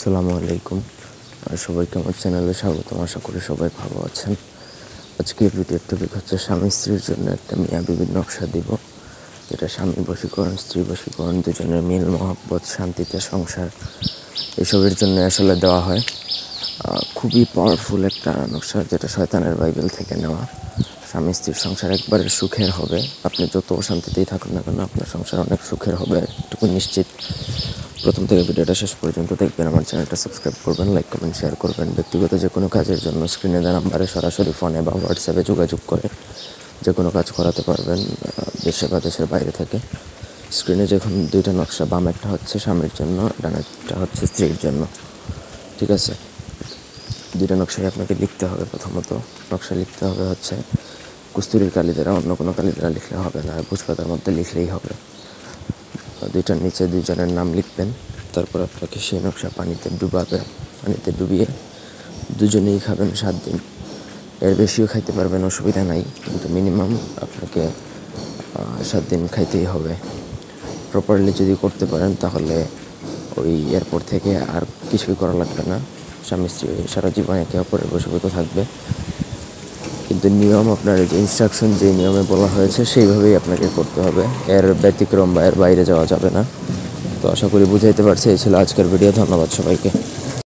আসসালামু আলাইকুম। সবাইকে আমার চ্যানেলে স্বাগতম। আশা করি সবাই ভালো আছেন। আজকের ভিডিওর টপিক হচ্ছে স্বামী স্ত্রীর জন্য একটা মিয়া বিবির নকশা দিব, যেটা স্বামী বশীকরণ, স্ত্রী বশীকরণ, দুজনের মিল মহব্বত, শান্তিতে সংসার এসবের জন্য আসলে দেওয়া হয়। খুবই পাওয়ারফুল একটা নকশা, যেটা শয়তানের বাইবেল থেকে নেওয়া। স্বামী স্ত্রীর সংসার একবারে সুখের হবে। আপনি যত অশান্তিতেই থাকুন না কেন, আপনার সংসার অনেক সুখের হবে, এটুকু নিশ্চিত। প্রথম থেকে ভিডিওটা শেষ পর্যন্ত দেখবেন। আমার চ্যানেলটা সাবস্ক্রাইব করবেন, লাইক কমেন্ট শেয়ার করবেন। ব্যক্তিগত যে কোনো কাজের জন্য স্ক্রিনে দেওয়া নাম্বারে সরাসরি ফোনে বা হোয়াটসঅ্যাপে যোগাযোগ করে যে কোনো কাজ করাতে পারবেন, দেশে বা দেশের বাইরে থেকে। স্ক্রিনে যখন দুইটা নকশা, বাম একটা হচ্ছে স্বামীর জন্য, ডান একটা হচ্ছে স্ত্রীর জন্য, ঠিক আছে? দুইটা নকশাই আপনাকে লিখতে হবে। প্রথমত নকশা লিখতে হবে হচ্ছে কস্তুরীর কালি দ্বারা, অন্য কোনো কালি দ্বারা লিখলে হবে না, ভোজপাতার মধ্যে লিখলেই হবে। দুইটার নিচে দুইজনের নাম লিখবেন। তারপর আপনাকে সেই নকশা পানিতে ডুবিয়ে দুজনেই খাবেন 7 দিন। এর বেশিও খাইতে পারবেন, অসুবিধা নাই, কিন্তু মিনিমাম আপনাকে 7 দিন খাইতেই হবে। প্রপারলি যদি করতে পারেন তাহলে ওই এরপর থেকে আর কিছুই করা লাগবে না। স্বামী স্ত্রী সারা জীবন একে অপরের বশীভূত থাকবে। কিন্তু নিয়ম, আপনার যে ইনস্ট্রাকশন, যে নিয়মে বলা হয়েছে সেইভাবেই আপনাকে করতে হবে। এর ব্যতিক্রম বা এর বাইরে যাওয়া যাবে না। তো আশা করি বুঝাইতে পারছি। এই ছিল আজকের ভিডিও। ধন্যবাদ সবাইকে।